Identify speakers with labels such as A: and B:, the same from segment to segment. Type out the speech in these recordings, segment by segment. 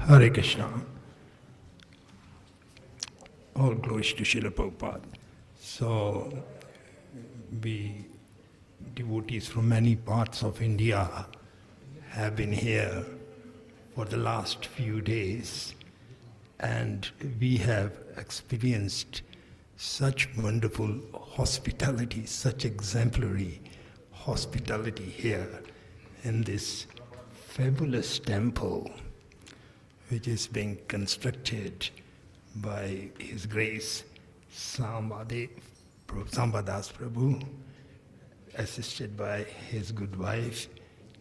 A: Hare Krishna. All glories to Srila Prabhupada. So, we devotees from many parts of India have been here for the last few days, and we have experienced such wonderful hospitality, such exemplary hospitality here in this fabulous temple which is being constructed by His Grace Sambadas Prabhu, assisted by his good wife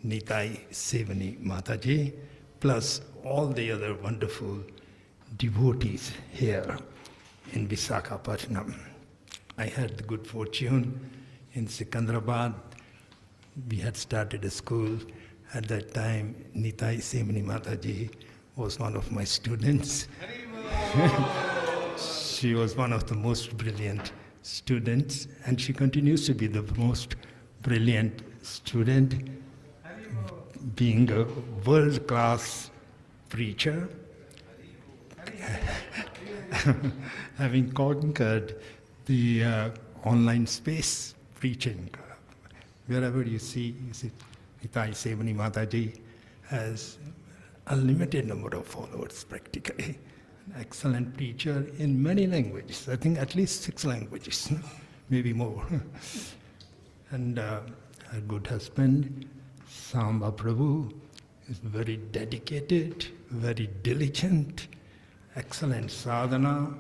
A: Nitai Sevani Mataji, plus all the other wonderful devotees here in Visakhapatnam. I had the good fortune in Sikandrabad. We had started a school. At that time, Nitai Sevani Mataji was one of my students. She was one of the most brilliant students, and she continues to be the most brilliant student, being a world-class preacher, having conquered the online space preaching. Wherever you see Nitai Sevani Mataji has unlimited number of followers practically. An excellent preacher in many languages, I think at least 6 languages, maybe more. And her good husband, Samba Prabhu, is very dedicated, very diligent, excellent sadhana,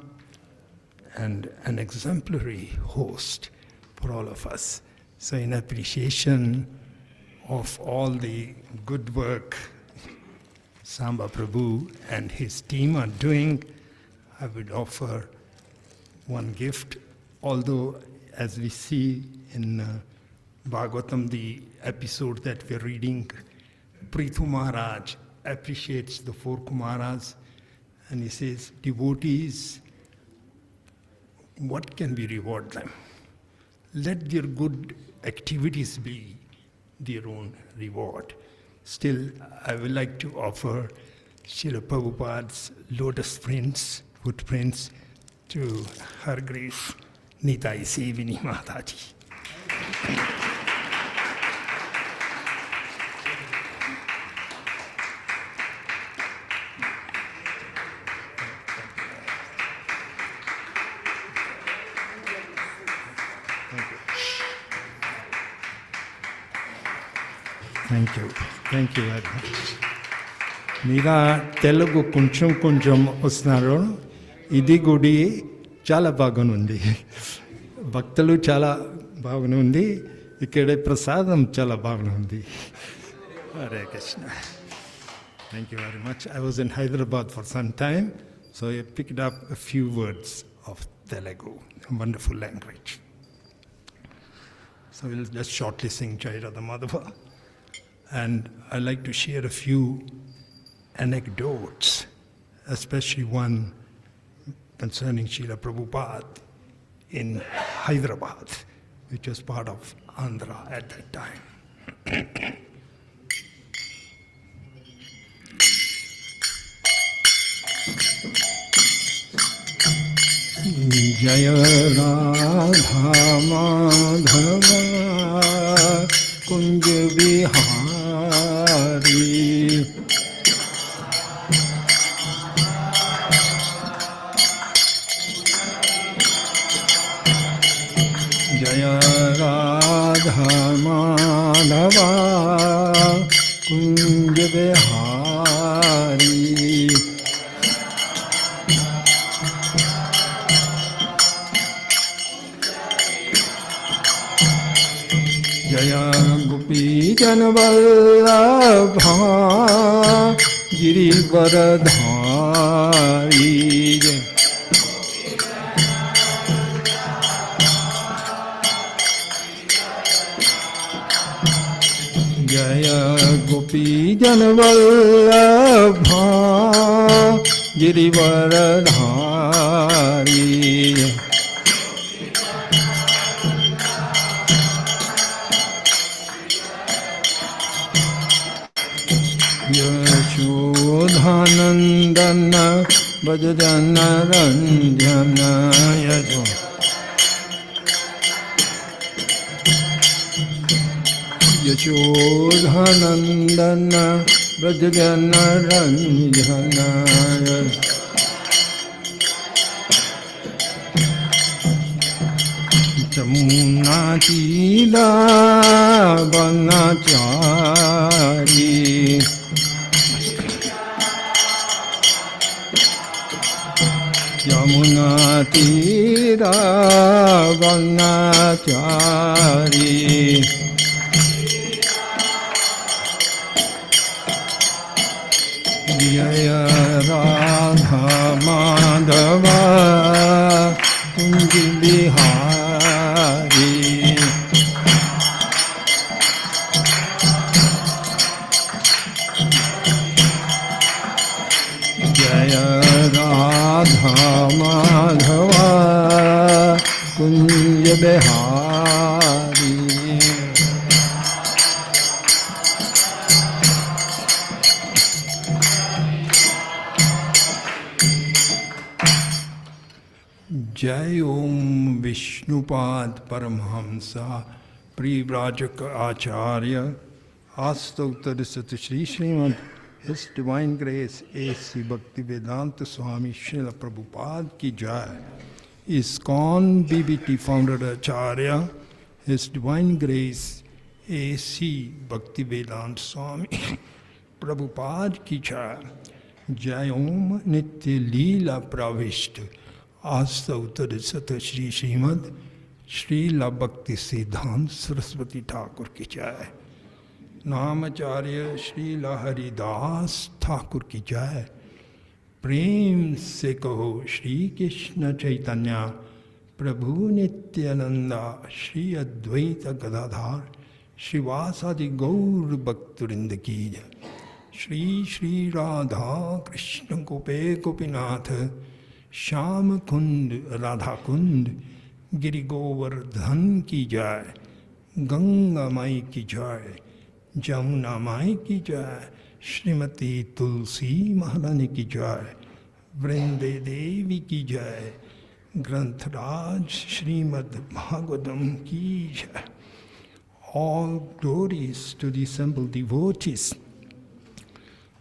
A: and an exemplary host for all of us. So in appreciation of all the good work Samba Prabhu and his team are doing, I would offer one gift. Although, as we see in Bhagavatam, the episode that we're reading, Prithu Maharaj appreciates the 4 Kumaras, and he says, devotees, what can we reward them? Let their good activities be their own reward. Still, I would like to offer Srila Prabhupada's lotus footprints to Her Grace Nitai Sevani Mataji. Thank you. Thank you very much. Meera Telugu కొంచెం వస్తున్నారు. ఇది గుడి చాలా బాగుంది. భక్తులు చాలా బాగుంది. ఇక్కడ ప్రసాదం చాలా బాగుంది. Hare Krishna. Thank you very much. I was in Hyderabad for some time, so I picked up a few words of Telugu, a wonderful language. So we'll just shortly sing Jai Radha Madhava. And I'd like to share a few anecdotes, especially one concerning Srila Prabhupada in Hyderabad, which was part of Andhra at that time. Jaya Radha Madhava Kunj Vihari Jaya Radha Madhava Kunj Vihari Jaya Gopi Janvallabha Girivaradhari Jaya Gopi Janvallabha Girivaradhari Yashodhanandana Bhajana Ranjana Yashodhanandana Bhajana Ranjana Jamuna Tira Vanachari Yamuna Tira Vanachari Jaya Radha Madhava Kunj Bihari Jaya Radha Madhava Kunj Bihari Jai Om Vishnupad Paramhamsa Privrajaka Acharya Astauttarisat Shri Srimad His Divine Grace A.C. Bhaktivedanta Swami Srila Prabhupada Ki Jai ISKCON BBT Founder Acharya His Divine Grace A.C. Bhaktivedanta Swami Prabhupada Ki Jai Jai Om Nitya Leela Pravishta Astauttarisat Shri Srimad Srila Bhakti Siddhanta Saraswati Thakur Ki Jai नामचार्य Shri Haridas Thakur की जय प्रेम से कहो श्री कृष्ण चैतन्य प्रभु नित्यानंदा श्री अद्वैत गदाधार श्रीवासादि गौर भक्तवृंद की जय श्री श्री राधा कृष्ण गोपे गोपीनाथ श्याम कुंड राधा कुंड गिरि गोवर्धन की जय गंगा माई की जय जमुना माई की जय श्रीमती तुलसी महारानी की जय वृंदे देवी की जय ग्रंथराज श्रीमद् भागवतम की जय All glories to the assembled devotees.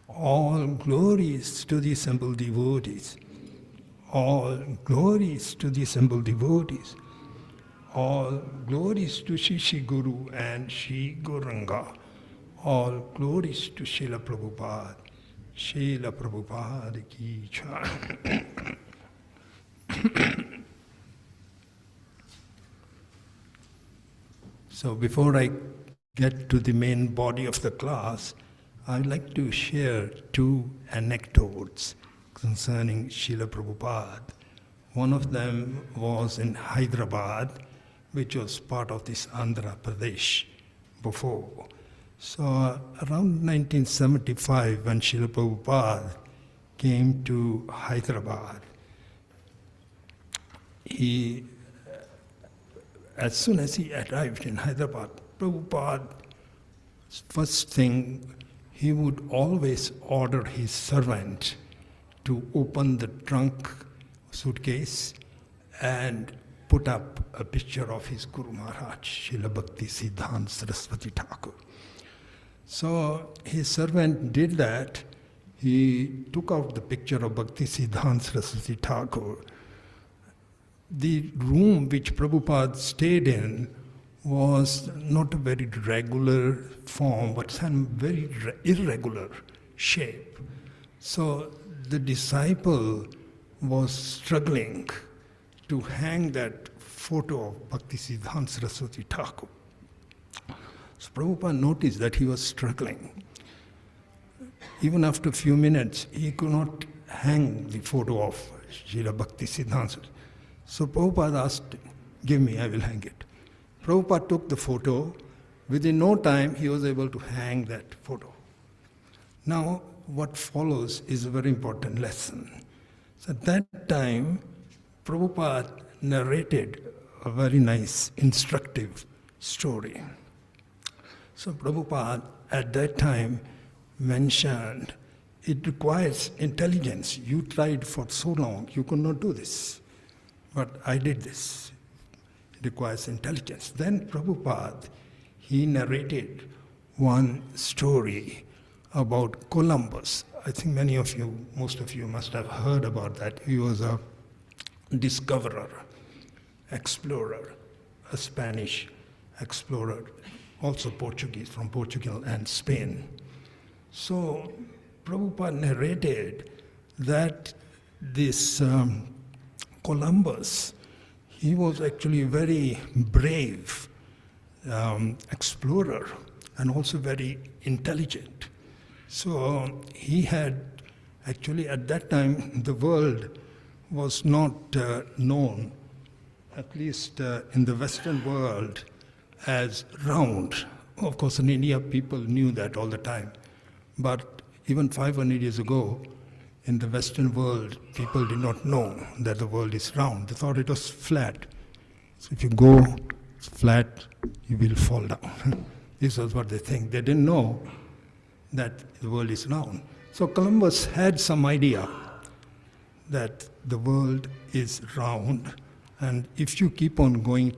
A: All glories to the assembled devotees. All glories to the assembled devotees. All glories to Shri Guru and Shri Gauranga. All glories to Srila Prabhupada. Srila Prabhupada ki jai. So before I get to the main body of the class, I'd like to share two anecdotes concerning Srila Prabhupada. One of them was in Hyderabad, which was part of this Andhra Pradesh before. So around 1975, when Srila Prabhupada came to Hyderabad, as soon as he arrived in Hyderabad, Prabhupada, first thing, he would always order his servant to open the trunk suitcase and put up a picture of his Guru Maharaj, Srila Bhakti Siddhanta Saraswati Thakur. So his servant did that. He took out the picture of Bhakti Siddhanta Saraswati Thakur. The room which Prabhupada stayed in was not a very regular form, but some very irregular shape. So the disciple was struggling to hang that photo of Bhakti Siddhanta Saraswati Thakur. So Prabhupada noticed that he was struggling. Even after a few minutes, he could not hang the photo of Srila Bhakti Siddhanta. So Prabhupada asked him, "Give me, I will hang it." Prabhupada took the photo, Within no time, he was able to hang that photo. Now, what follows is a very important lesson. So at that time, Prabhupada narrated a very nice, instructive story. So Prabhupada at that time mentioned, it requires intelligence. You tried for so long, you could not do this. But I did this. It requires intelligence. Then Prabhupada, he narrated one story about Columbus. I think many of you, most of you must have heard about that. He was a discoverer, explorer, a Spanish explorer, also Portuguese, from Portugal and Spain. So Prabhupada narrated that this Columbus, he was actually a very brave explorer and also very intelligent. So he had, actually at that time, the world was not known, at least in the Western world, as round. Of course, in India, people knew that all the time. But even 500 years ago, in the Western world, people did not know that the world is round. They thought it was flat. So if you go flat, you will fall down. This was what they think. They didn't know that the world is round. So Columbus had some idea that the world is round, and if you keep on going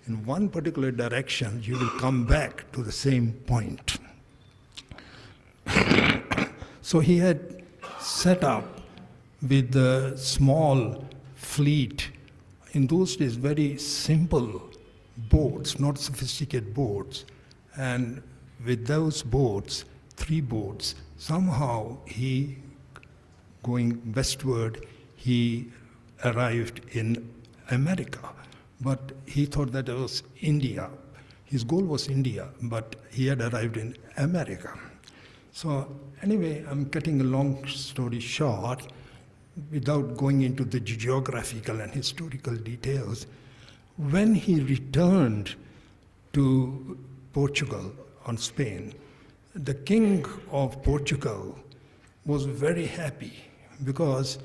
A: in one particular direction, you will come back to the same point. So he had set up with a small fleet, in those days very simple boats, not sophisticated boats, and with those boats, 3 boats, somehow he, going westward, he arrived in America. But he thought that it was India. His goal was India, but he had arrived in America. So anyway, I'm cutting a long story short, without going into the geographical and historical details. When he returned to Portugal on Spain, the king of Portugal was very happy, because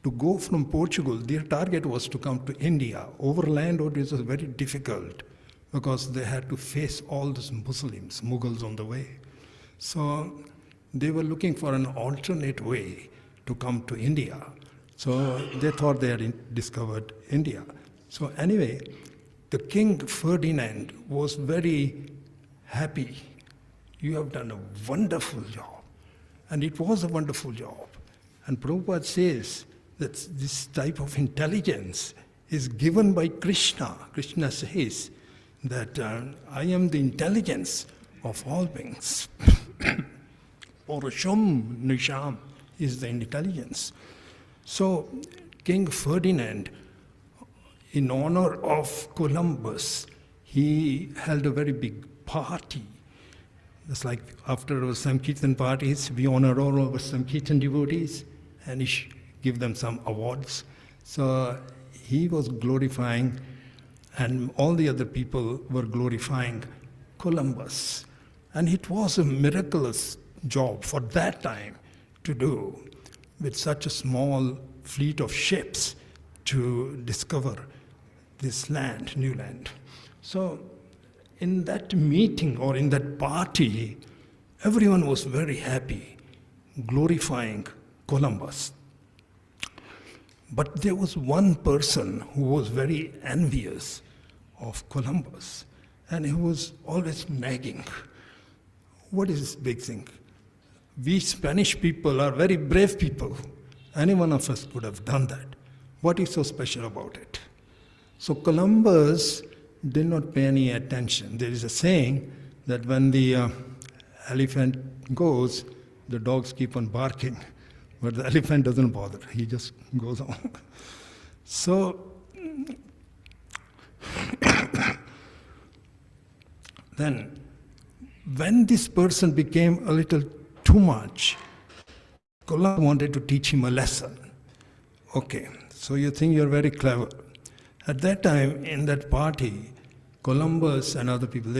A: to go from Portugal, their target was to come to India. Overland was very difficult, because they had to face all these Muslims, Mughals on the way. So they were looking for an alternate way to come to India. So they thought they had discovered India. So anyway, the King Ferdinand was very happy. You have done a wonderful job. And it was a wonderful job. And Prabhupada says that this type of intelligence is given by Krishna. Krishna says that I am the intelligence of all beings. Purusham Nisham is the intelligence. So King Ferdinand, in honor of Columbus, he held a very big party. It's like after our Sankirtan parties, we honor all our Sankirtan devotees and give them some awards. So he was glorifying, and all the other people were glorifying Columbus. And it was a miraculous job for that time to do, with such a small fleet of ships to discover this land, new land. So in that meeting or in that party, everyone was very happy, glorifying Columbus. But there was one person who was very envious of Columbus, and he was always nagging. What is this big thing? We Spanish people are very brave people. Any one of us could have done that. What is so special about it? So Columbus did not pay any attention. There is a saying that when the elephant goes, the dogs keep on barking, but the elephant doesn't bother. He just goes on. So then, when this person became a little too much, Columbus wanted to teach him a lesson. Okay, so you think you're very clever. At that time, in that party, Columbus and other people,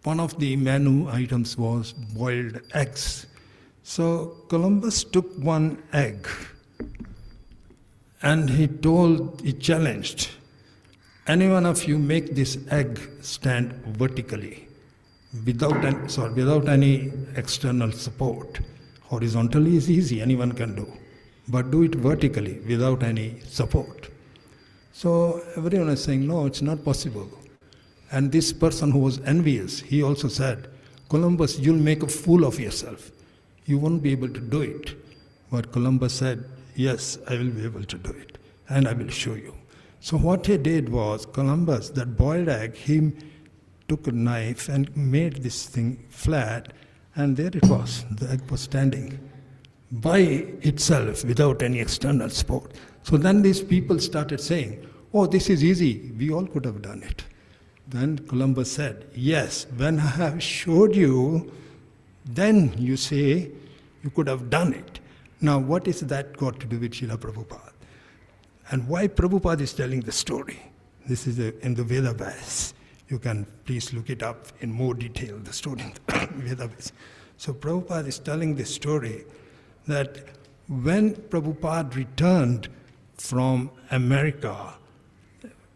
A: one of the menu items was boiled eggs. So Columbus took one egg and he challenged, any one of you make this egg stand vertically, without any external support. Horizontally is easy, anyone can do. But do it vertically, without any support. So everyone is saying, no, it's not possible. And this person who was envious, he also said, Columbus, you'll make a fool of yourself. You won't be able to do it. But Columbus said, yes, I will be able to do it. And I will show you. So what he did was, Columbus, that boiled egg, he took a knife and made this thing flat. And there it was. The egg was standing by itself without any external support. So then these people started saying, oh, this is easy. We all could have done it. Then Columbus said, yes, when I have showed you, then you say you could have done it. Now, what is that got to do with Srila Prabhupada? And why Prabhupada is telling the story? This is in the Vedas. You can please look it up in more detail, the story in the Vedas. So Prabhupada is telling this story that when Prabhupada returned from America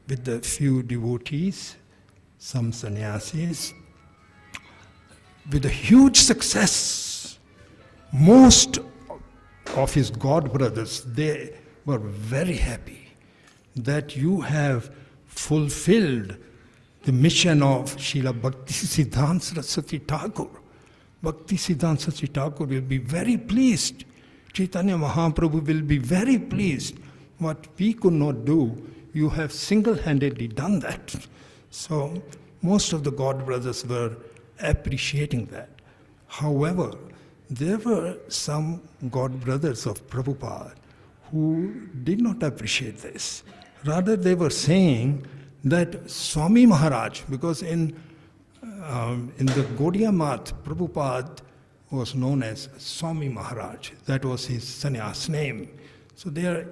A: with a few devotees, some sannyasis, with a huge success, most of his god brothers, they were very happy that you have fulfilled the mission of Srila Bhaktisiddhanta Saraswati Thakur. Bhaktisiddhanta Saraswati Thakur will be very pleased. Chaitanya Mahaprabhu will be very pleased. What we could not do, you have single-handedly done that. So most of the god brothers were appreciating that. However, there were some god brothers of Prabhupada who did not appreciate this. Rather, they were saying that Swami Maharaj, because in the Gaudiya Math, Prabhupada was known as Swami Maharaj. That was his sannyas name. So they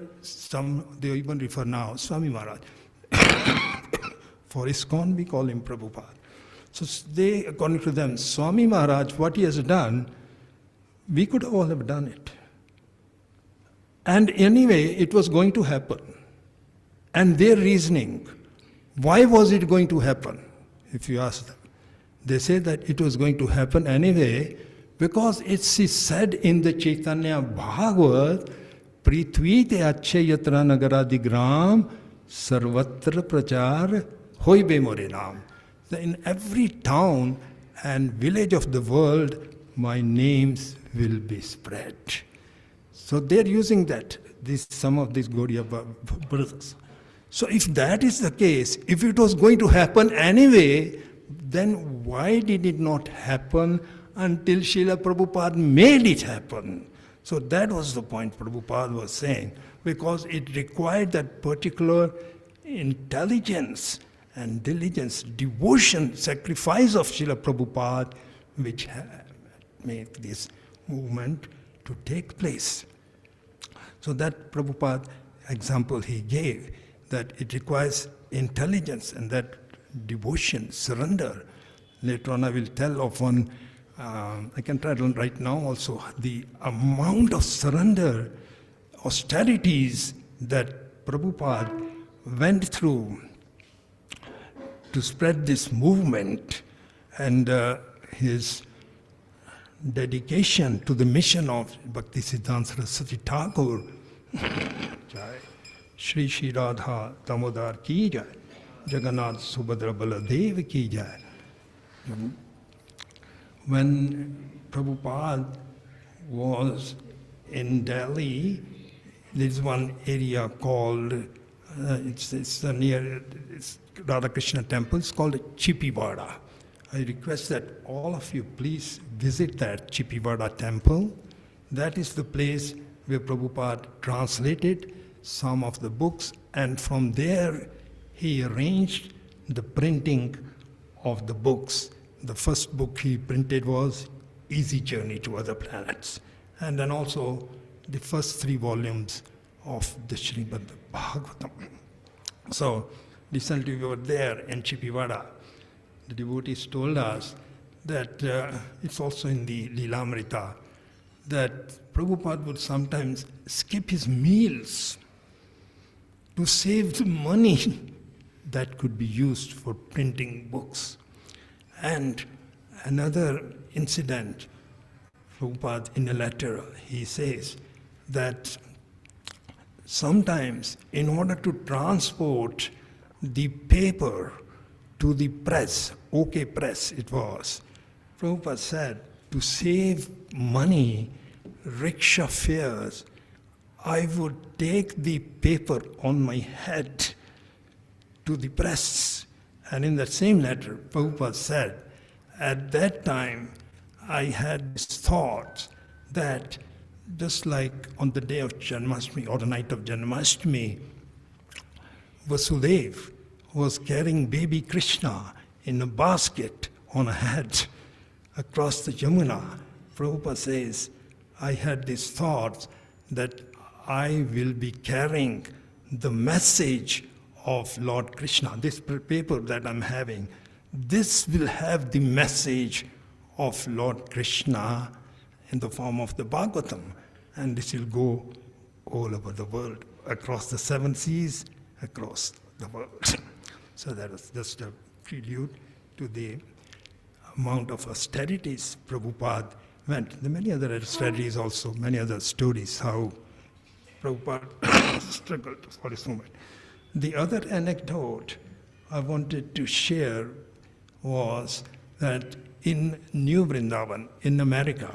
A: even refer now Swami Maharaj. For ISKCON, we call him Prabhupada. So they, according to them, Swami Maharaj, what he has done, we could all have done it. And anyway, it was going to happen. And their reasoning, why was it going to happen? If you ask them, they say that it was going to happen anyway because it's said in the Chaitanya Bhagavat, Prithvi te acche yatra nagaradigram sarvatra prachar hoibe more naam. In every town and village of the world, my names will be spread. So they're using that, some of these Gaudiya brothers. So if that is the case, if it was going to happen anyway, then why did it not happen until Srila Prabhupada made it happen? So that was the point Prabhupada was saying, because it required that particular intelligence and diligence, devotion, sacrifice of Srila Prabhupada, which made this movement to take place. So that Prabhupada example he gave, that it requires intelligence and that devotion, surrender. Later on I will tell of one, I can tell right now also, the amount of surrender, austerities that Prabhupada went through to spread this movement, and his dedication to the mission of Bhaktisiddhanta Saraswati Thakur. Jai. Shri Shri Radha Damodar ki jai. Jagannath Subhadra Baladev ki jai. When Prabhupada was in Delhi, there is one area called, it's near Radhakrishna temple, it's called Chipivada. I request that all of you please visit that Chipivada temple. That is the place where Prabhupada translated some of the books, and from there he arranged the printing of the books. The first book he printed was Easy Journey to Other Planets, and then also the first 3 volumes of the Srimad Bhagavatam. So Recently we were there in Chipivada. The devotees told us that it's also in the Lilamrita, that Prabhupada would sometimes skip his meals to save the money that could be used for printing books. And another incident, Prabhupada in a letter, he says that sometimes in order to transport the paper to the press, OK Press it was, Prabhupada said, to save money, rickshaw fares, I would take the paper on my head to the press. And in that same letter, Prabhupada said, at that time, I had this thought that just like on the day of Janmashtami or the night of Janmashtami, Vasudev was carrying baby Krishna in a basket on a head across the Yamuna. Prabhupada says, I had this thought that I will be carrying the message of Lord Krishna. This paper that I'm having, this will have the message of Lord Krishna in the form of the Bhagavatam. And this will go all over the world, across the 7 seas, across the world. So that was just a prelude to the amount of austerities Prabhupada went. There are many other austerities also, many other stories, how Prabhupada struggled for this moment. The other anecdote I wanted to share was that in New Vrindavan, in America,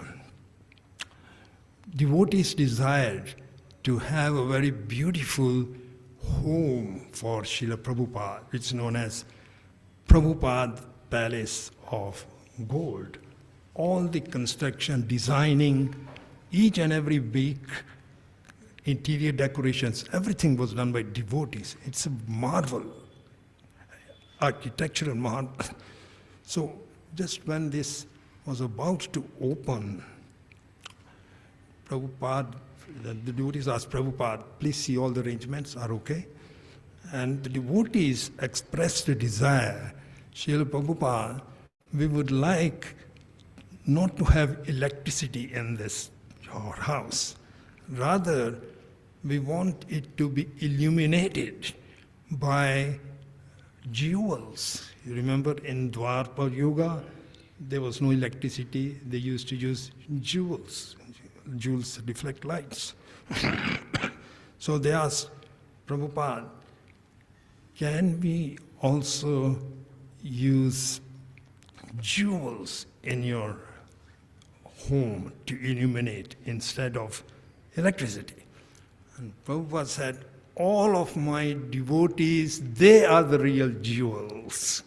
A: devotees desired to have a very beautiful home for Srila Prabhupada, which is known as Prabhupada Palace of Gold. All the construction, designing, each and every week, interior decorations, everything was done by devotees. It's a marvel, architectural marvel. So just when this was about to open, Prabhupada, the devotees asked Prabhupada, please see all the arrangements are okay. And the devotees expressed a desire, Srila Prabhupada, we would like not to have electricity in this your house. Rather, we want it to be illuminated by jewels. You remember in Dwapara Yuga, there was no electricity. They used to use jewels. Jewels reflect lights. So they asked Prabhupada, can we also use jewels in your home to illuminate instead of electricity? And Prabhupada said, all of my devotees, they are the real jewels.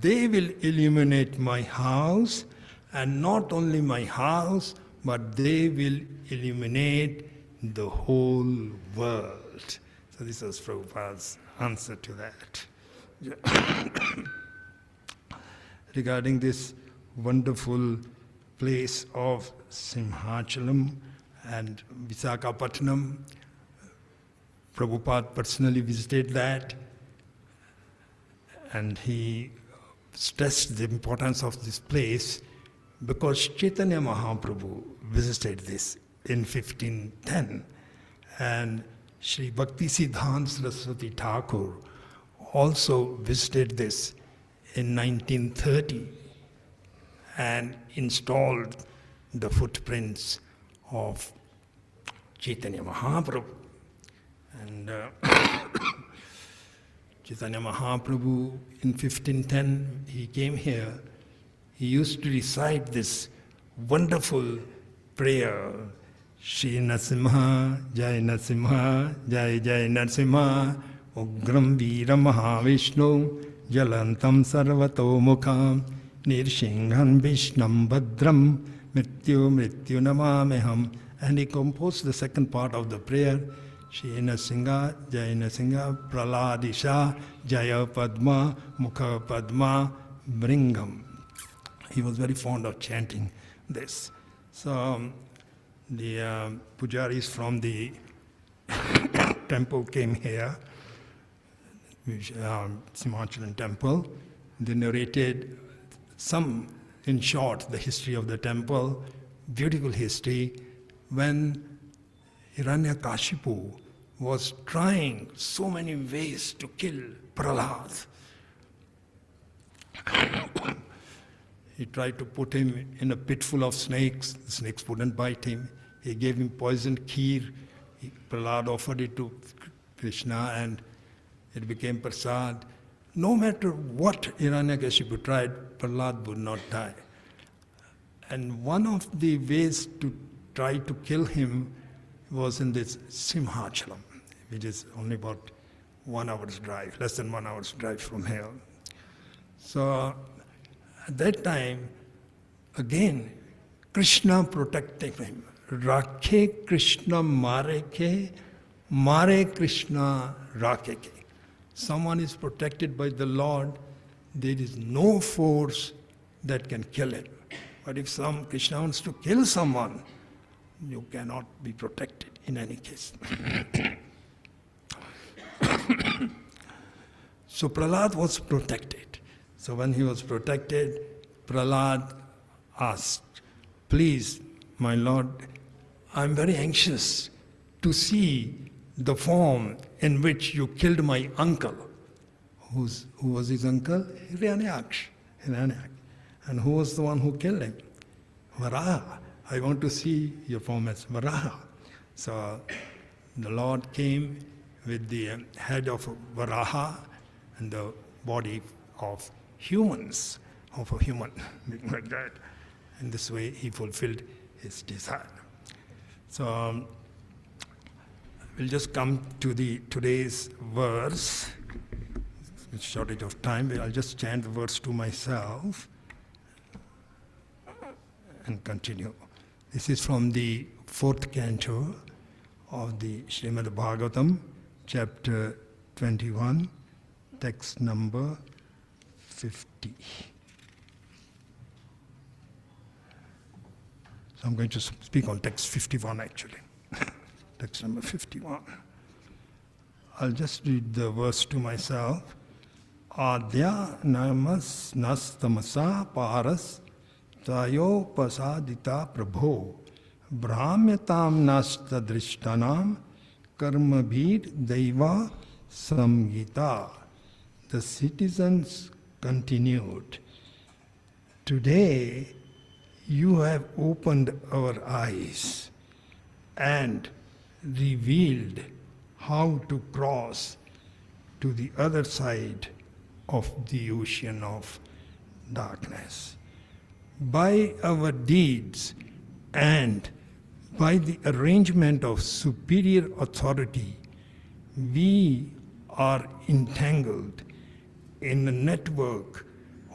A: They will illuminate my house, and not only my house, but they will illuminate the whole world. So this was Prabhupada's answer to that. Regarding this wonderful place of Simhachalam and Visakhapatnam, Prabhupada personally visited that, and he stressed the importance of this place because Chaitanya Mahaprabhu visited this in 1510, and Sri Bhakti Siddhanta Saraswati Thakur also visited this in 1930 and installed the footprints of Chaitanya Mahaprabhu. And Chaitanya Mahaprabhu in 1510, he came here. He used to recite this wonderful prayer, Shri Narasimha, Jai Narasimha, Jai Jai Narasimha, Ugram Veera Mahavishnu, Jalantam Sarvato Mukham, Nirshinghan Vishnam Bhadram, Mrityu Mrityu Namameham. And he composed the second part of the prayer, Shri Narasimha, Jai Narasimha, Praladisha, Jaya Padma, Mukha Padma, Bringam. He was very fond of chanting this. So the pujaris from the temple came here. Simachalan temple. They narrated in short, the history of the temple, beautiful history, when Hiranyakashipu was trying so many ways to kill Prahlad. He tried to put him in a pit full of snakes. The snakes wouldn't bite him. He gave him poisoned kheer. Prahlad offered it to Krishna and it became prasad. No matter what Hiranyakashipu tried, Prahlad would not die. And one of the ways to try to kill him was in this Simhachalam, which is only about 1 hour's drive, less than 1 hour's drive from here. So at that time, again, Krishna protecting him. Rakhe Krishna mare Krishna rakhe ke. Someone is protected by the Lord, there is no force that can kill him. But if Krishna wants to kill someone, you cannot be protected in any case. So Prahlad was protected. So when he was protected, Prahlad asked, please, my Lord, I'm very anxious to see the form in which you killed my uncle. Who was his uncle? Hiranyaksha. And who was the one who killed him? Varaha. I want to see your form as Varaha. So the Lord came with the head of Varaha and the body of humans, of a human, like that. And this way he fulfilled his desire. So we'll just come to today's verse. With shortage of time, I'll just chant the verse to myself and continue. This is from the 4th canto of the Srimad Bhagavatam, chapter 21, text number 50. So I'm going to speak on text 51 actually. Text number 51. I'll just read the verse to myself. Adya namas nastamasa paras tayo pasadita prabho brahmyatam nasta drishtanam karmabhir deva samgita. The citizens continued, today you have opened our eyes and revealed how to cross to the other side of the ocean of darkness. By our deeds and by the arrangement of superior authority, we are entangled in a network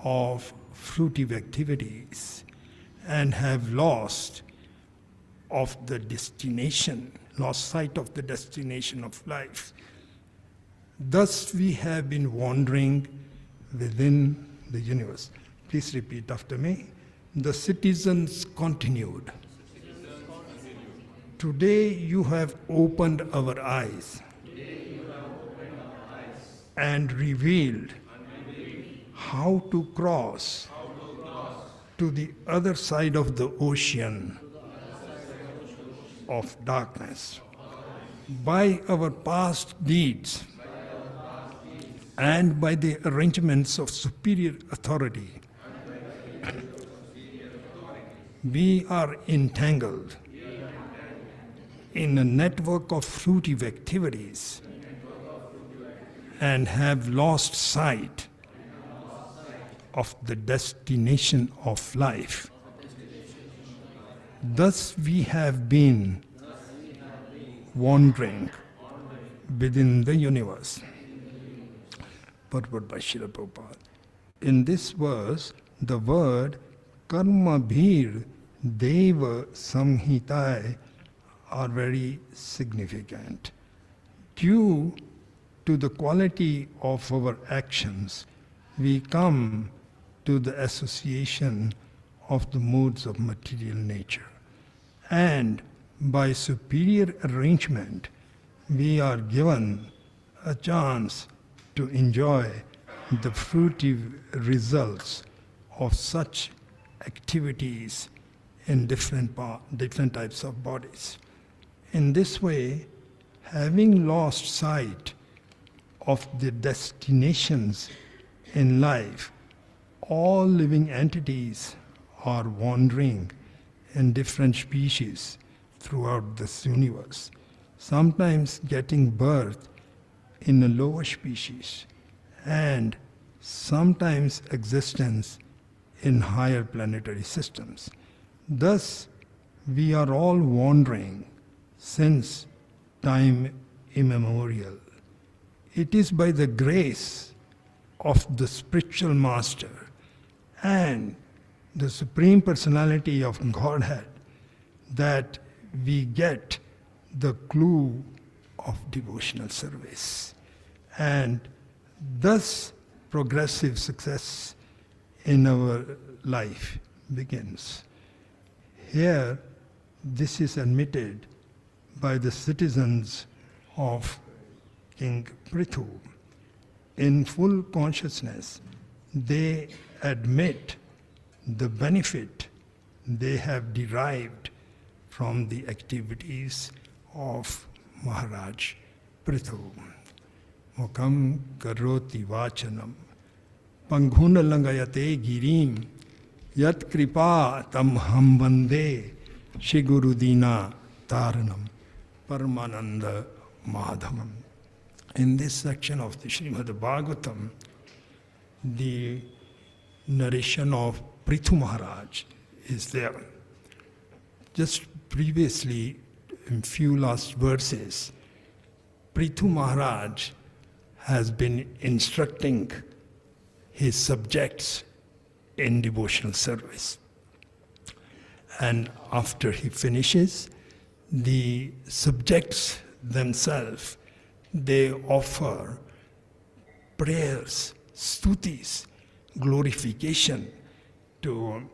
A: of fruitive activities and have lost sight of the destination of life. Thus we have been wandering within the universe. Please repeat after me. The citizens continued. Today you have opened our eyes and revealed how to cross to the other side of the ocean of darkness. By our past deeds and by the arrangements of superior authority, we are entangled in a network of fruitive activities and have lost sight of the destination of life. Thus we have been wandering within the universe. Purport by Srila Prabhupada. In this verse, the word karma bhir deva samhitai are very significant. Due to the quality of our actions, we come to the association of the modes of material nature. And by superior arrangement, we are given a chance to enjoy the fruitive results of such activities in different types of bodies. In this way, having lost sight of the destinations in life, all living entities are wandering in different species throughout this universe, sometimes getting birth in a lower species and sometimes existence in higher planetary systems. Thus, we are all wandering since time immemorial. It is by the grace of the spiritual master and the Supreme Personality of Godhead that we get the clue of devotional service. And thus progressive success in our life begins. Here, this is admitted by the citizens of King Prithu. In full consciousness, they admit the benefit they have derived from the activities of Maharaj Prithu. Mukam karoti vachanam panghuna langayate girim yat kripa tam ham vande shigurudina taranam Paramananda Madhavam. In this section of the Srimad Bhagavatam, the narration of Prithu Maharaj is there. Just previously, in few last verses, Prithu Maharaj has been instructing his subjects in devotional service. And after he finishes, the subjects themselves, they offer prayers, stutis, glorification to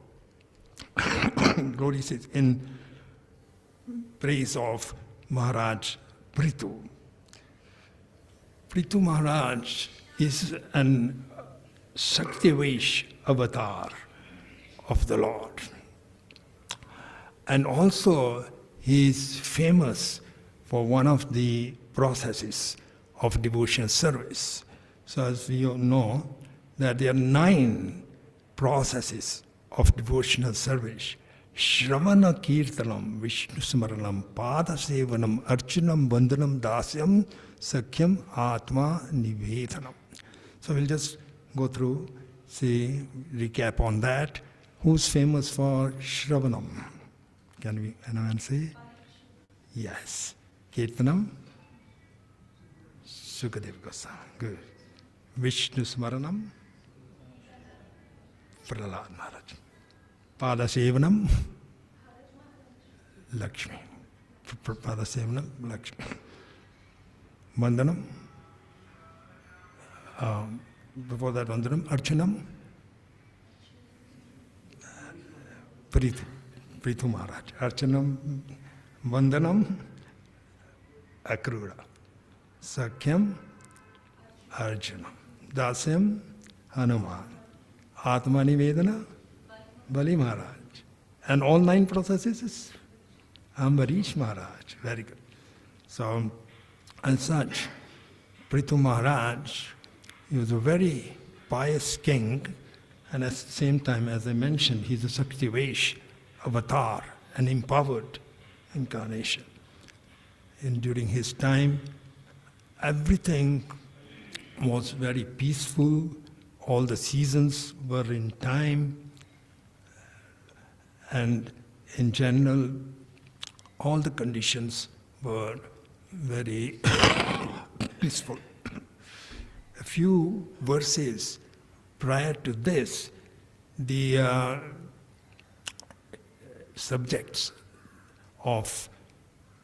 A: glories in praise of Maharaj Prithu. Prithu Maharaj is an Shaktivesh avatar of the Lord. And also he is famous for one of the processes of devotional service. So as we all know, that there are 9 processes of devotional service. Shravana Kirtanam, Vishnu Smaranam, Pada Sevanam, Archanam, Vandanam, Dasyam, Sakhyam, Atma, Nivedhanam. So we'll just go through, recap on that. Who's famous for Shravanam? Can anyone say? Yes. Kirtanam? Sukadeva Goswami. Good. Vishnu Smaranam? Prahlad Maharaj. Pada Sevanam? Lakshmi. Pada Sevanam? Lakshmi. Vandanam? Before that, Vandanam? Archanam? Prithu Maharaj. Archanam? Vandanam? Akrura. Sakhyam? Arjuna. Dasyam? Hanuman. Atma Nivedana? Bali Maharaj. And all 9 processes is Ambarish Maharaj. Very good. So, as such, Prithu Maharaj, he was a very pious king, and at the same time, as I mentioned, he's a Shaktivesh avatar, an empowered incarnation. And during his time, everything was very peaceful, all the seasons were in time, and in general, all the conditions were very peaceful. A few verses prior to this, the subjects of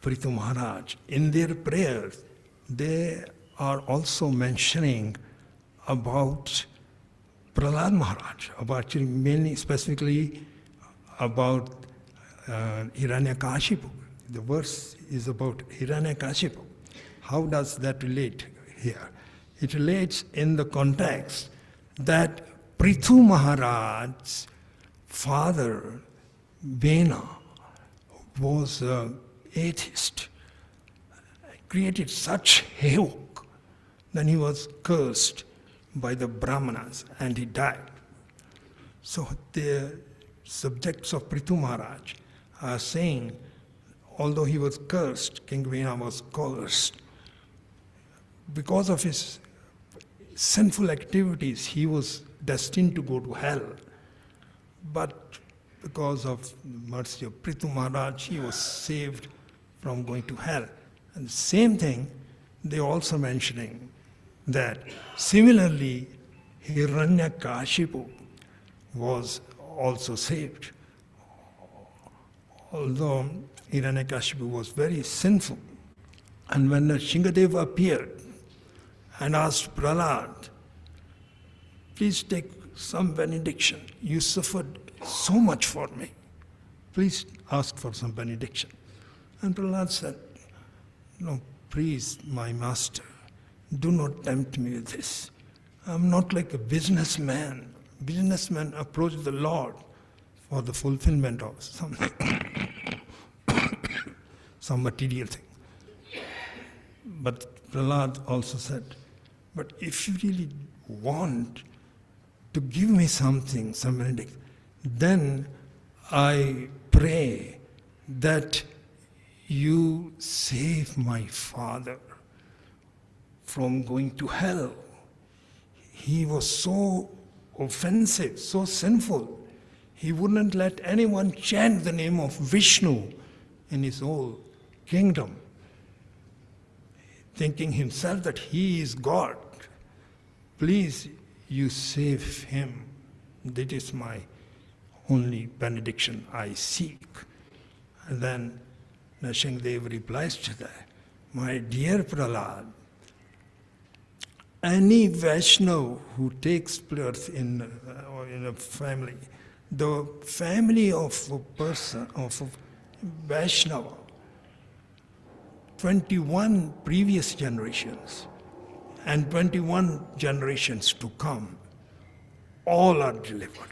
A: Prithu Maharaj, in their prayers, they are also mentioning about Prahlad Maharaj, about actually mainly specifically about Hiranyakashipu. The verse is about Hiranyakashipu. How does that relate here? It relates in the context that Prithu Maharaj's father, Bena, was an atheist, created such havoc, then he was cursed by the Brahmanas and he died. So the subjects of Prithu Maharaj are saying, although he was cursed, King Bena was cursed. Because of his sinful activities, he was destined to go to hell. But because of the mercy of Prithu Maharaj, he was saved from going to hell. And the same thing, they also mentioning that similarly, Hiranyakashipu was also saved. Although Hiranyakashipu was very sinful. And when Shingadeva appeared and asked Prahlad, please take some benediction. You suffered so much for me. Please ask for some benediction. And Prahlad said, no, please, my master, do not tempt me with this. I'm not like a businessman. Businessmen approach the Lord for the fulfillment of something, some material thing. But Prahlad also said, but if you really want to give me something, some benediction, then I pray that you save my father from going to hell. He was so offensive, so sinful. He wouldn't let anyone chant the name of Vishnu in his whole kingdom, thinking himself that he is God. Please, you save him. That is my only benediction I seek. And then Nrsimhadev replies to that, my dear Prahlad, any Vaishnava who takes birth in a family, the family of a person, of a Vaishnava, 21 previous generations and 21 generations to come, all are delivered.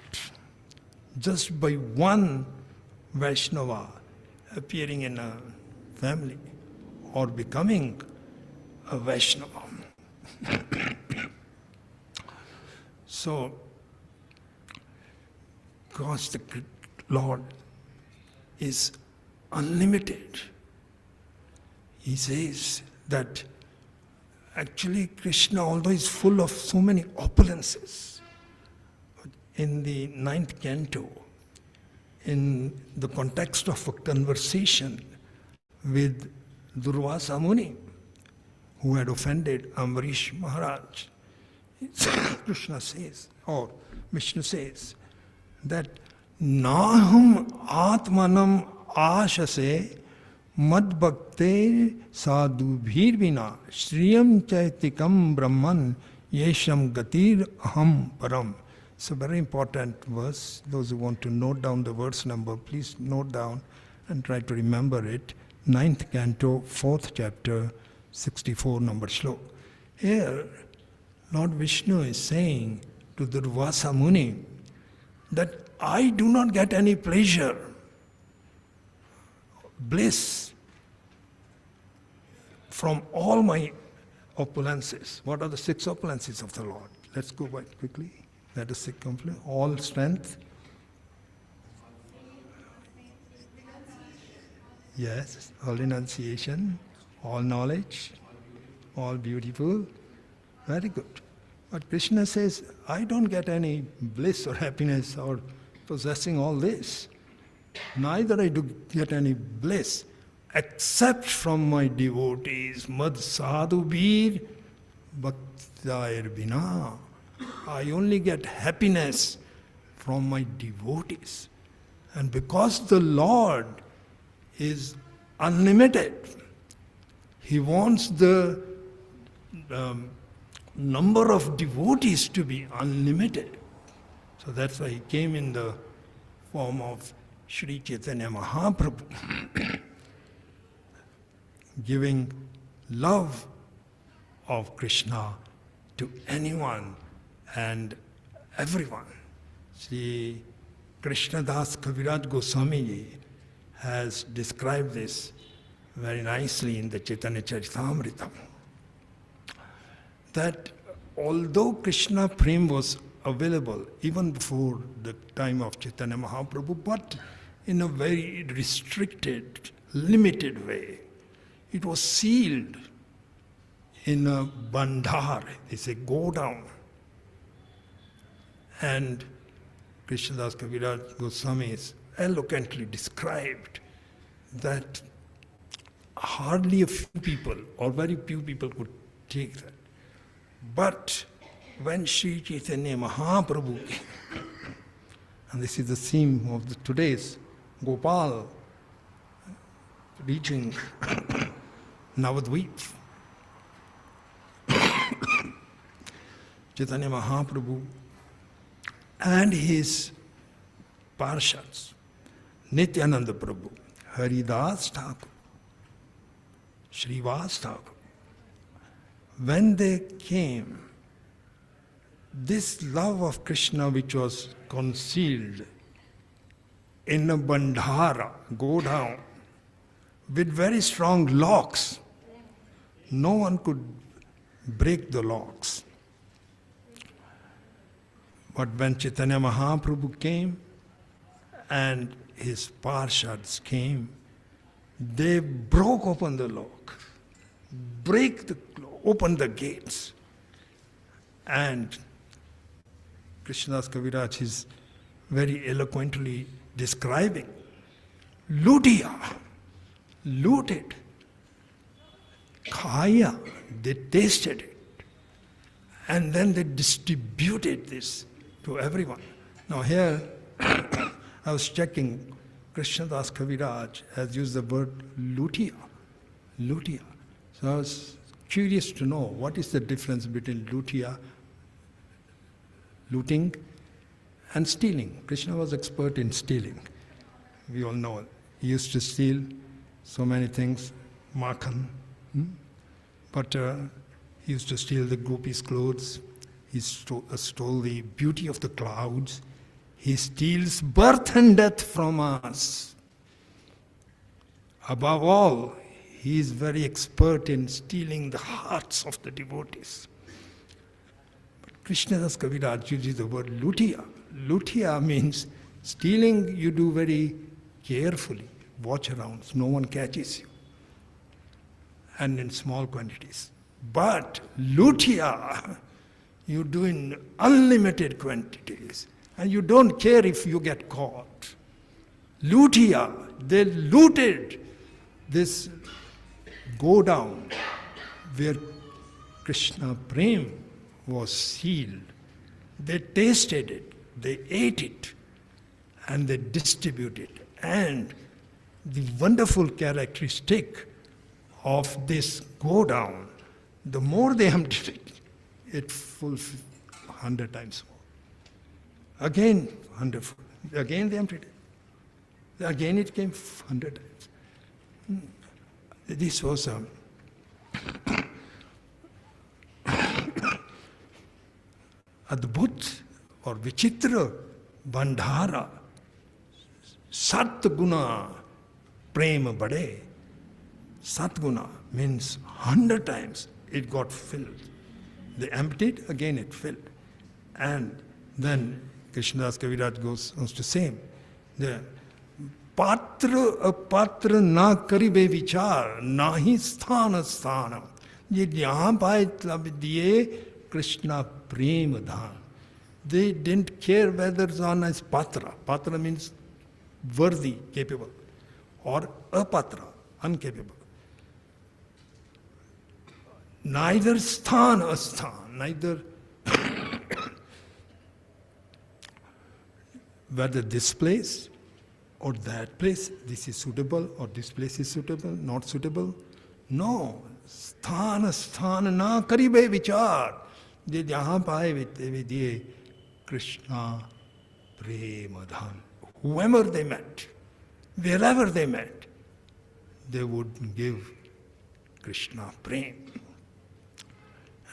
A: Just by one Vaishnava appearing in a family or becoming a Vaishnava. So, because the Lord is unlimited, he says that actually Krishna, although is full of so many opulences, in the 9th canto, in the context of a conversation with Durvasa Muni, who had offended Ambarish Maharaj, Krishna says, or Vishnu says, that Naham Atmanam Ashase Mad Bhakte Sadhu Bhir Vina Shriyam Chaitikam Brahman Yesham Gatir Aham Param. It's a very important verse. Those who want to note down the verse number, please note down and try to remember it. 9th canto, 4th chapter, 64 number slok. Here, Lord Vishnu is saying to Durvasa Muni that I do not get any pleasure, bliss from all my opulences. What are the 6 opulences of the Lord? Let's go quite quickly. That is 6 complete. All strength. Yes, all enunciation, all knowledge, all beautiful. Very good. But Krishna says, I don't get any bliss or happiness or possessing all this. Neither I do get any bliss except from my devotees. Mad sadhu bir bhaktair bina. I only get happiness from my devotees. And because the Lord is unlimited, He wants the number of devotees to be unlimited. So that's why He came in the form of Sri Chaitanya Mahaprabhu, giving love of Krishna to anyone and everyone. Sri Krishnadas Kaviraj Goswami ji has described this very nicely in the Chaitanya Charitamrita. That although Krishna Prem was available even before the time of Chaitanya Mahaprabhu, but in a very restricted, limited way. It was sealed in a bandhar, it's a go down. And Krishnadas Kaviraj Goswami is eloquently described that hardly a few people or very few people could take that. But when Sri Chaitanya Mahaprabhu came, and this is the theme of today's Gopal reaching Navadvip, Chaitanya Mahaprabhu and his Parshads, Nityananda Prabhu, Haridas Thakur, Srivas Thakur, when they came, this love of Krishna which was concealed in a bandhara, go down, with very strong locks, no one could break the locks. But when Chaitanya Mahaprabhu came and his Parshads came, they broke open the lock, open the gates. And Krishnadas Kaviraj is very eloquently describing, Lutia, looted, khaya, they tasted it, and then they distributed this to everyone. Now here, I was checking, Krishnadas Kaviraj has used the word lutia, lutia. So I was curious to know what is the difference between lutia, looting, and stealing. Krishna was expert in stealing. We all know he used to steal so many things, Makhan, butter, he used to steal the gopis' clothes, he stole the beauty of the clouds, he steals birth and death from us. Above all, he is very expert in stealing the hearts of the devotees. But Krishnadas Kaviraj uses the word lutia. Lutia means stealing you do very carefully, watch around, so no one catches you, and in small quantities. But lutia, you do in unlimited quantities, and you don't care if you get caught. Lutia, they looted this go down where Krishna Prem was sealed. They tasted it, they ate it, and they distributed. And the wonderful characteristic of this go down, the more they emptied it, it fulfilled 100 times more. Again, 100. Again they emptied it. Again it came 100 times. This was a Adbhut or Vichitra Bandhara, Sat Guna Prema Bade. Sat Guna means 100 times it got filled. They emptied, again it filled. And then Krishnadas Kaviraj goes to say, the Patra apatra na karibe vichar, nahi sthana sthanam. Ye jahan paaye tab diye Krishna prema dhan. They didn't care whether Zana is patra. Patra means worthy, capable, or apatra, incapable. Neither sthan, asthan, neither whether this place or that place, this is suitable, or this place is suitable, not suitable. No. Sthana na karibe vichar. Je jahan paaye vidiye Krishna premadhan. Whoever they met, wherever they met, they would give Krishna prem.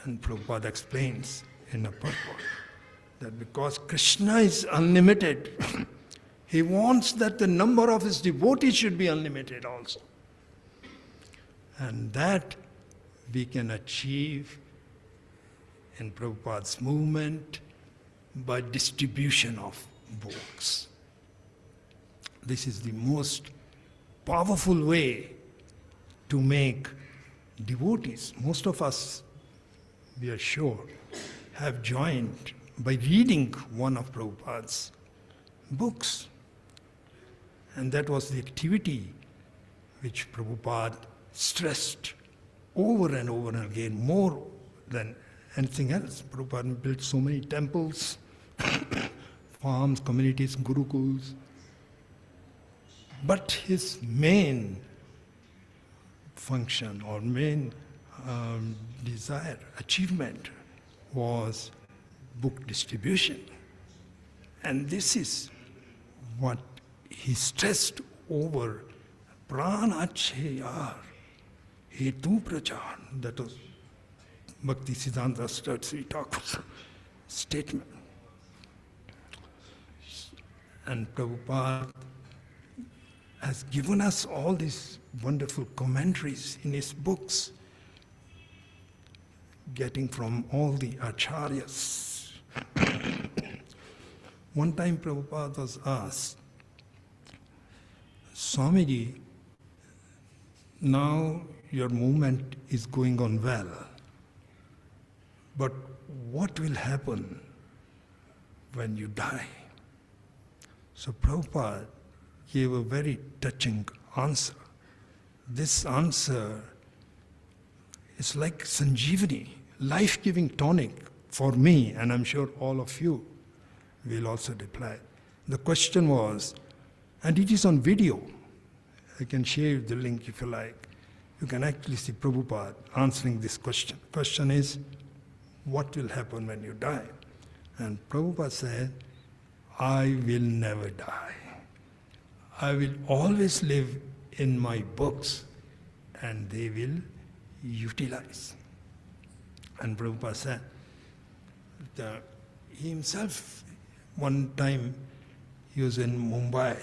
A: And Prabhupada explains in a purport that because Krishna is unlimited, he wants that the number of his devotees should be unlimited also. And that we can achieve in Prabhupada's movement by distribution of books. This is the most powerful way to make devotees. Most of us, we are sure, have joined by reading one of Prabhupada's books. And that was the activity which Prabhupada stressed over and over and again, more than anything else. Prabhupada built so many temples, farms, communities, gurukuls. But his main function or main desire, achievement was book distribution. And this is what he stressed over. Prana achhe yaar, hetu prachar. That was Bhakti Siddhanta Sri Thakur's statement. And Prabhupada has given us all these wonderful commentaries in his books, getting from all the acharyas. One time Prabhupada was asked, Swamiji, now your movement is going on well, but what will happen when you die? So Prabhupada gave a very touching answer. This answer is like Sanjeevani, life-giving tonic for me, and I'm sure all of you will also reply. The question was, and it is on video, I can share the link if you like. You can actually see Prabhupada answering this question. The question is, what will happen when you die? And Prabhupada said, I will never die. I will always live in my books and they will utilize. And Prabhupada said, he himself, one time he was in Mumbai,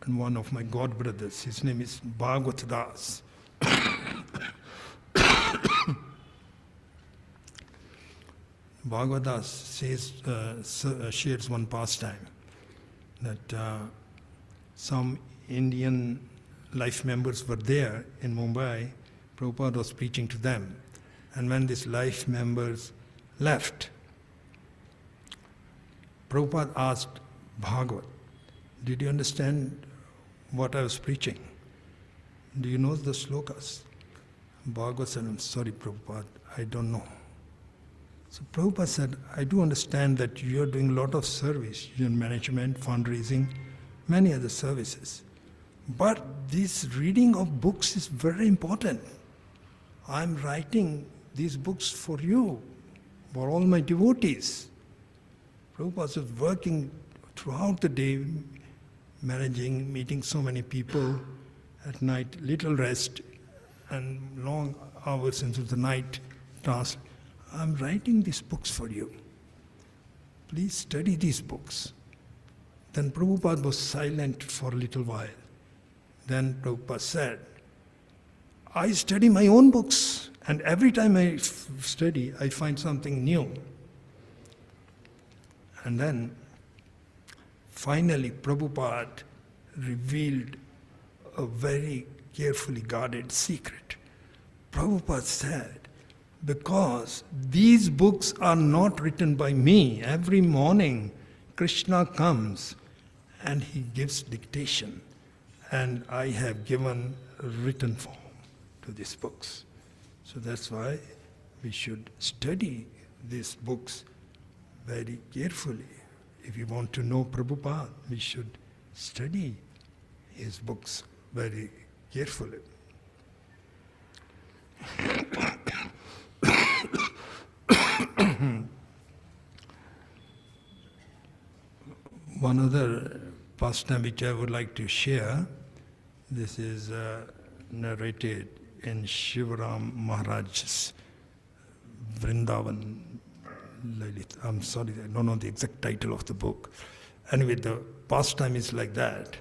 A: and one of my god brothers, his name is Bhagwat Das. Bhagwat Das says, shares one pastime, that some Indian life members were there in Mumbai. Prabhupada was preaching to them. And when these life members left, Prabhupada asked Bhagwat, did you understand what I was preaching? Do you know the slokas? Bhagwat said, I'm sorry, Prabhupada, I don't know. So Prabhupada said, I do understand that you are doing a lot of service, you're in management, fundraising, many other services. But this reading of books is very important. I'm writing these books for you, for all my devotees. Prabhupada was working throughout the day, managing, meeting so many people, at night, little rest, and long hours into the night task. I'm writing these books for you. Please study these books. Then Prabhupada was silent for a little while. Then Prabhupada said, I study my own books, and every time I study, I find something new. And then, finally, Prabhupada revealed a very carefully guarded secret. Prabhupada said, because these books are not written by me, every morning Krishna comes and he gives dictation, and I have given a written form to these books. So that's why we should study these books very carefully. If you want to know Prabhupada, we should study his books very carefully. One other pastime which I would like to share, this is narrated in Shivaram Maharaj's Vrindavan Lalit. I'm sorry, I don't know the exact title of the book. Anyway, the pastime is like that.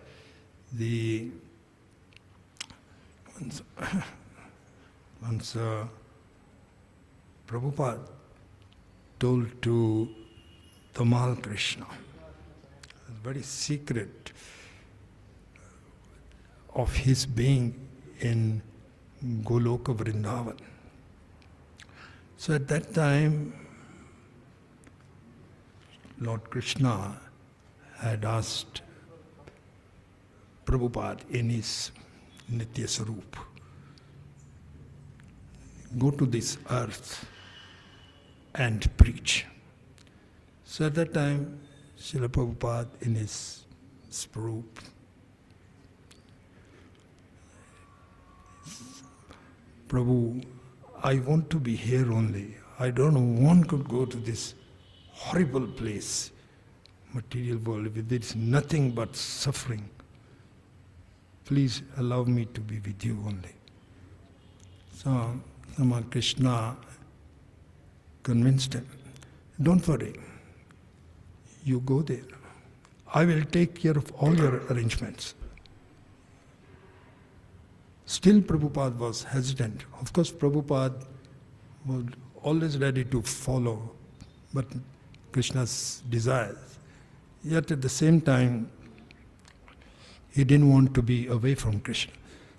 A: The once Prabhupada told to Tamal Krishna, a very secret of his being in Goloka Vrindavan. So at that time, Lord Krishna had asked Prabhupada in his Nitya Sarup, go to this earth and preach. So at that time, Srila Prabhupada in his Swarup, Prabhu, I want to be here only. I don't want to go to this horrible place, material world, where there is nothing but suffering. Please allow me to be with you only. So, Krishna convinced him, don't worry, you go there. I will take care of all your arrangements. Still Prabhupada was hesitant. Of course, Prabhupada was always ready to follow, but Krishna's desires. Yet at the same time, he didn't want to be away from Krishna.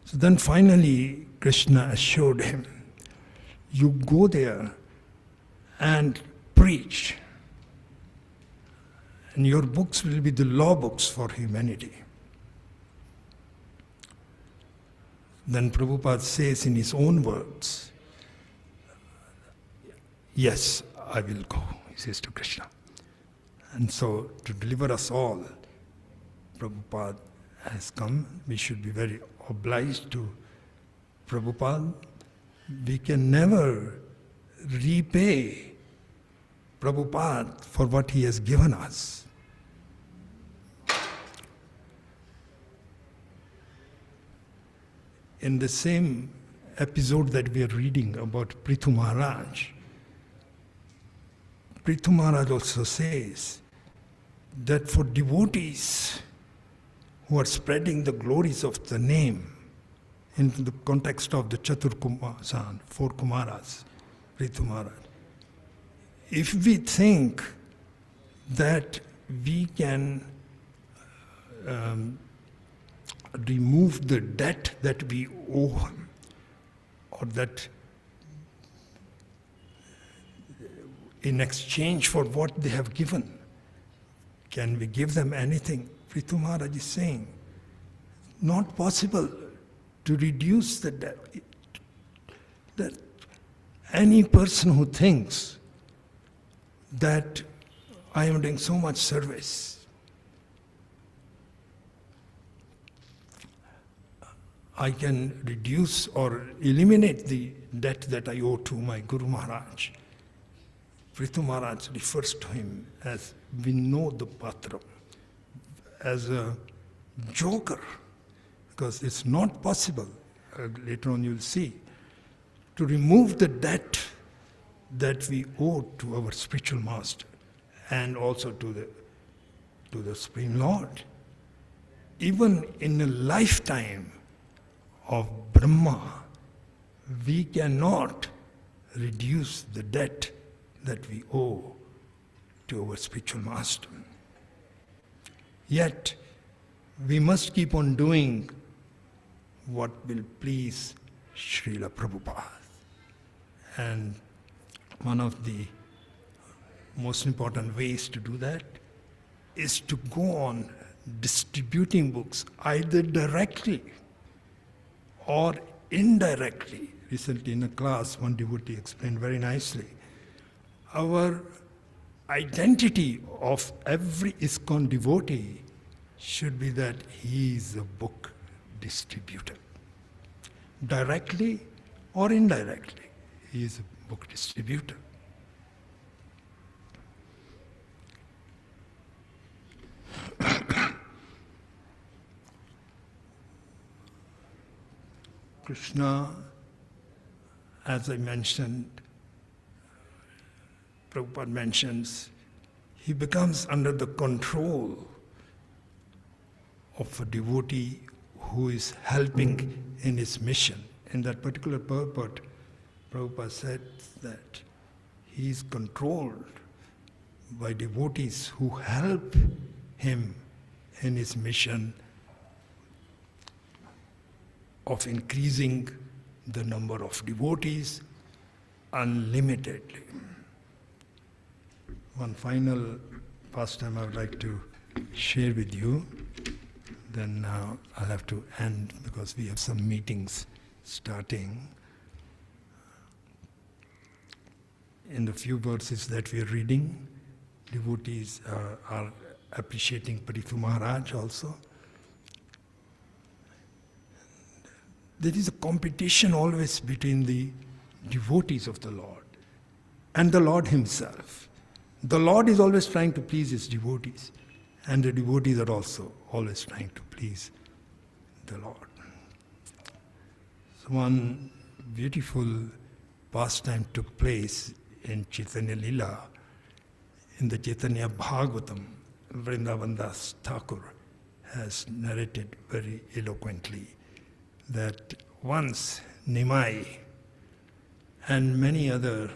A: So then finally, Krishna assured him, you go there and preach. And your books will be the law books for humanity. Then Prabhupada says in his own words, yes, I will go, he says to Krishna. And so to deliver us all, Prabhupada has come. We should be very obliged to Prabhupada. We can never repay Prabhupada for what he has given us. In the same episode that we are reading about Prithu Maharaj, Prithu Maharaj also says that for devotees who are spreading the glories of the name in the context of the Chatur Kumaran, 4 Kumaras, Prithu Maharaj, if we think that we can remove the debt that we owe him, or that in exchange for what they have given, can we give them anything? Prithu Maharaj is saying, not possible to reduce the debt. That any person who thinks that I am doing so much service, I can reduce or eliminate the debt that I owe to my Guru Maharaj. Prithu Maharaj refers to him as Vinod Patram, as a joker, because it's not possible, later on you'll see, to remove the debt that we owe to our spiritual master and also to the Supreme Lord. Even in a lifetime of Brahma, we cannot reduce the debt that we owe to our spiritual master. Yet, we must keep on doing what will please Srila Prabhupada. And one of the most important ways to do that is to go on distributing books, either directly or indirectly. Recently in a class, one devotee explained very nicely, our identity of every ISKCON devotee should be that he is a book distributor. Directly or indirectly, he is a book distributor. Krishna, as I mentioned, Prabhupada mentions, he becomes under the control of a devotee who is helping in his mission. In that particular purport, Prabhupada said that he is controlled by devotees who help him in his mission of increasing the number of devotees unlimitedly. One final pastime I would like to share with you, then I'll have to end because we have some meetings starting. In the few verses that we are reading, devotees are appreciating Parithu Maharaj also. There is a competition always between the devotees of the Lord and the Lord himself. The Lord is always trying to please his devotees, and the devotees are also always trying to please the Lord. So one beautiful pastime took place in Chaitanya Lila, in the Chaitanya Bhagavatam. Vrindavan Das Thakur has narrated very eloquently that once Nimai and many other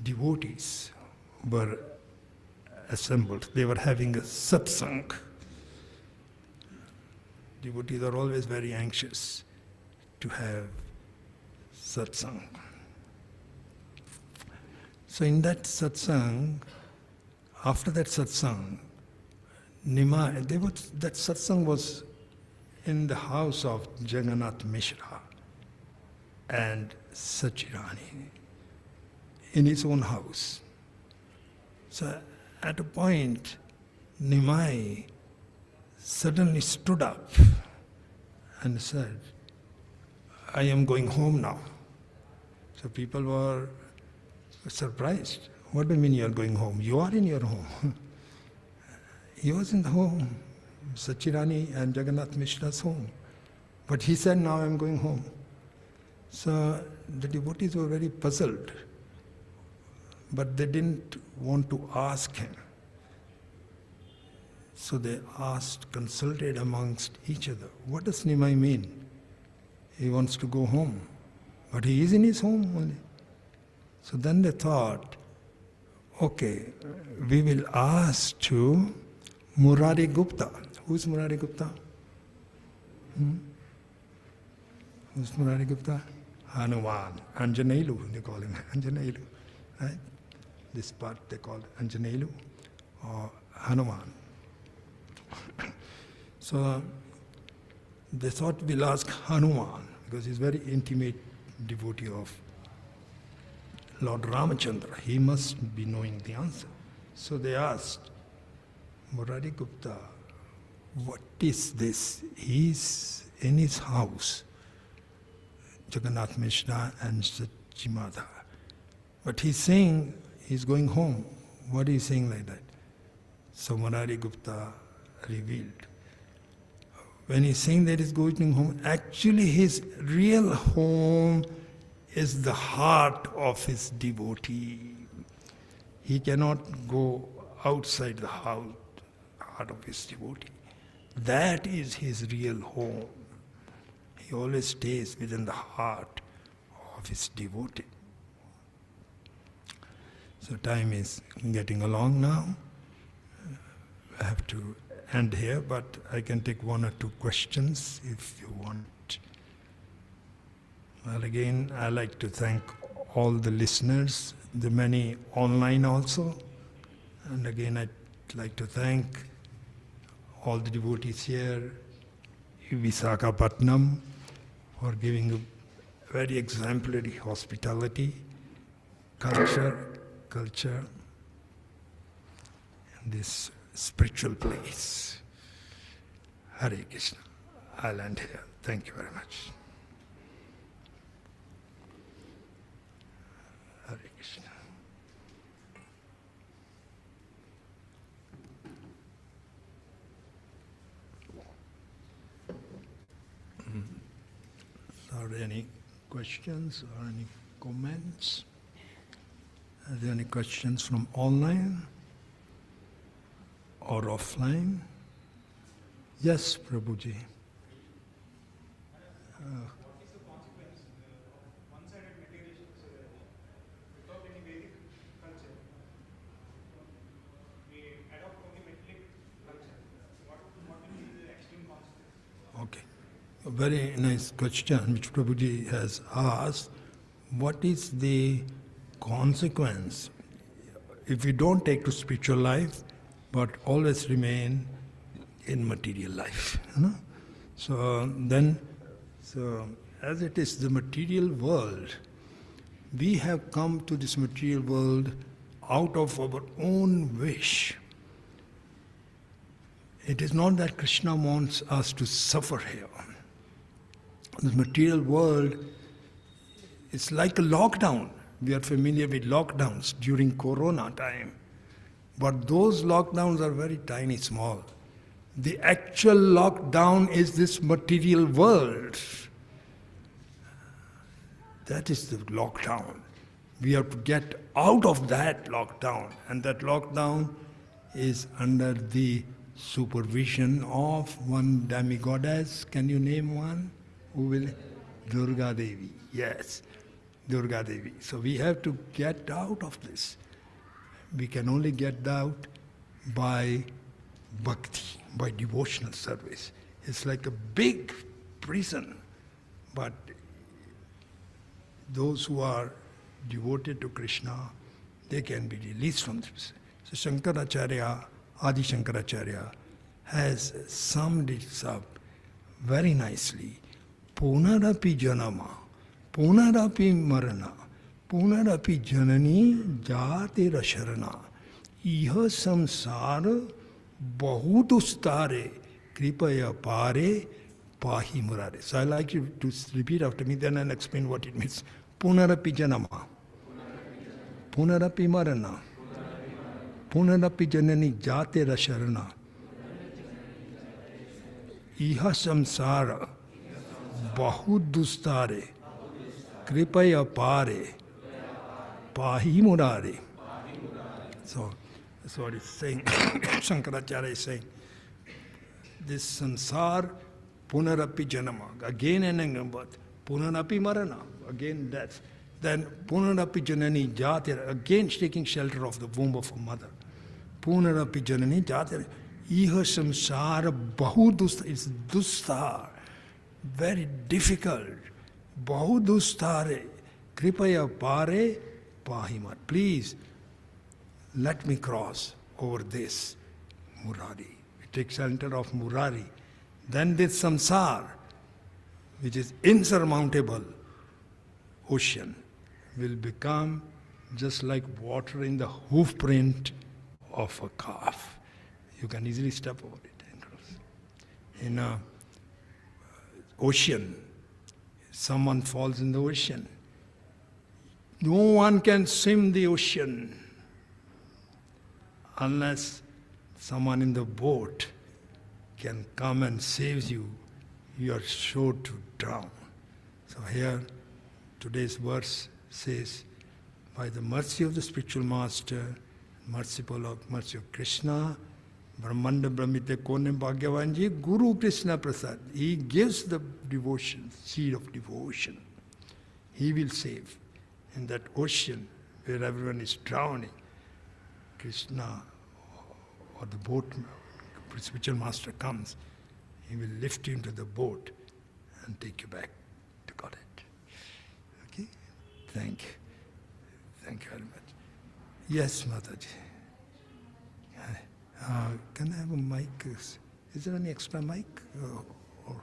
A: devotees were assembled. They were having a satsang. Devotees are always very anxious to have satsang. So in that satsang, after that satsang, that satsang was in the house of Jagannath Mishra and Sachirani, in his own house. So at a point, Nimai suddenly stood up and said, I am going home now. So people were surprised. What do you mean you are going home? You are in your home. He was in the home, Sachirani and Jagannath Mishra's home. But he said, now I am going home. So the devotees were very puzzled, but they didn't want to ask him. So they consulted amongst each other, what does Nimai mean? He wants to go home, but he is in his home only. So then they thought, okay, we will ask to Murari Gupta. Who is Murari Gupta? Who's Murari Gupta? Hanuman, Anjanelu, they call him Anjanelu, right? This part they call Anjanelu or Hanuman. So they thought we'll ask Hanuman because he's very intimate devotee of Lord Ramachandra. He must be knowing the answer. So they asked Murari Gupta, what is this? He's in his house, Jagannath Mishra and Sachimata. But he's saying he's going home. What is he saying like that? So Murari Gupta revealed. When he's saying that he's going home, actually his real home is the heart of his devotee. He cannot go outside the heart of his devotee. That is his real home. He always stays within the heart of his devotee. So time is getting along now. I have to end here, but I can take one or two questions if you want. Well, again, I like to thank all the listeners, the many online also. And again, I'd like to thank all the devotees here, Visakhapatnam, for giving a very exemplary hospitality, culture in this spiritual place. Hare Krishna. I'll end here. Thank you very much. Hare Krishna. Are there any questions or any comments? Are there any questions from online or offline? Yes, Prabhuji. Okay. A very nice question which Prabhuji has asked. What is the consequence if we don't take to spiritual life but always remain in material life? You know? So as it is the material world, we have come to this material world out of our own wish. It is not that Krishna wants us to suffer here. The material world is like a lockdown. We are familiar with lockdowns during Corona time. But those lockdowns are very tiny, small. The actual lockdown is this material world. That is the lockdown. We have to get out of that lockdown. And that lockdown is under the supervision of one demigoddess. Can you name one? Who will? Durga Devi. Yes, Durga Devi. So we have to get out of this. We can only get out by bhakti, by devotional service. It's like a big prison, but those who are devoted to Krishna, they can be released from this. So Shankaracharya, Adi Shankaracharya, has summed it up very nicely. Punarapi janama, punarapi marana, punarapi janani jate rasharana, iha samsara bahudustare kripaya pare pahi murare. So I like you to repeat after me, then I'll explain what it means. Punarapi janama, punarapi marana, punarapi janani jate rasharana, iha samsara bahudustare kripaya pare pahi murare. So that's what it's saying. Shankaracharya is saying. This samsar punarapi janama, again and again birth. Punarapi marana, again death. Then punarapi janani jatira, again taking shelter of the womb of a mother. Punarapi janani jatira. Iha samsara bahudustare, it's dustar, very difficult. Bahudustare kripaya pare pahimar. Please let me cross over this Murari. We take shelter of Murari. Then this samsar, which is insurmountable ocean, will become just like water in the hoof print of a calf. You can easily step over it and cross. In an ocean, someone falls in the ocean. No one can swim the ocean unless someone in the boat can come and saves you. You are sure to drown. So here, today's verse says, by the mercy of the spiritual master, mercy of Krishna, Brahmanda Brahmite Kone Bhagyavanji, Guru Krishna Prasad, he gives the devotion, seed of devotion. He will save. In that ocean where everyone is drowning, Krishna or the boat, spiritual master comes, he will lift you into the boat and take you back to Godhead. Okay? Thank you. Thank you very much. Yes, Mataji. Can I have a mic? Is there any extra mic? Or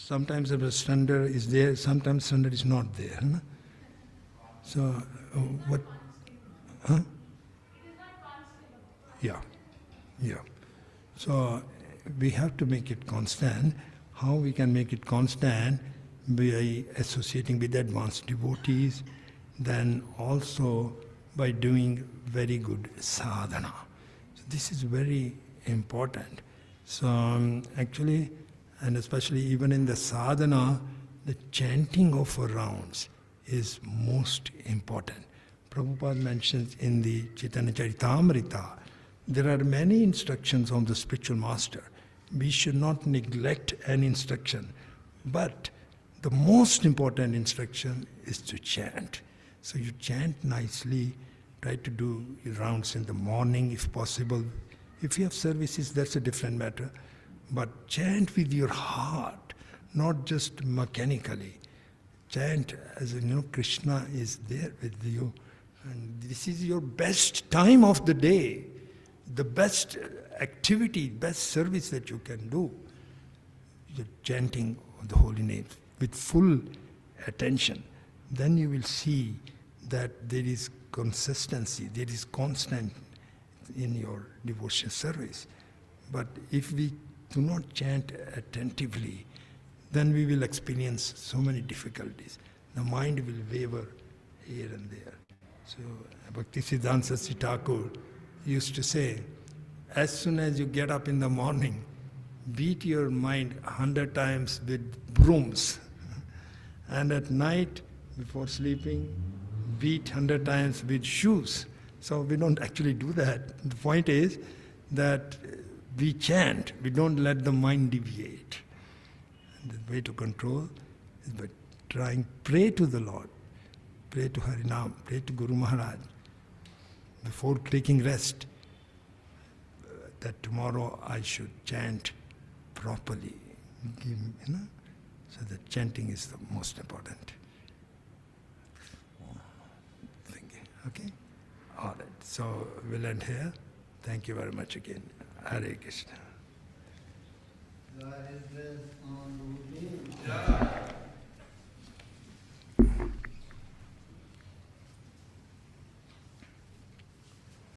A: sometimes the surrender is there, sometimes surrender is not there. No? So, what? Huh? Yeah. So, we have to make it constant. How we can make it constant? By associating with advanced devotees, then also by doing very good sadhana. So this is very important. So actually, and especially even in the sadhana, the chanting of rounds is most important. Prabhupada mentions in the Chaitanya Charitamrita, there are many instructions from the spiritual master. We should not neglect an instruction, but the most important instruction is to chant. So you chant nicely, try to do rounds in the morning if possible. If you have services, that's a different matter. But chant with your heart, not just mechanically. Chant as Krishna is there with you. And this is your best time of the day, the best activity, best service that you can do. You're chanting of the holy names with full attention. Then you will see that there is consistency, there is constant in your devotion service. But if we do not chant attentively, then we will experience so many difficulties. The mind will waver here and there. So Bhaktisiddhanta Saraswati Thakur used to say, as soon as you get up in the morning, beat your mind 100 times with brooms. And at night, before sleeping, beat 100 times with shoes. So we don't actually do that. The point is that we chant, we don't let the mind deviate. And the way to control is by pray to the Lord, pray to Harinam, pray to Guru Maharaj, before taking rest, that tomorrow I should chant properly. So the chanting is the most important thing. Okay? All right. So we'll end here. Thank you very much again. Hare Krishna.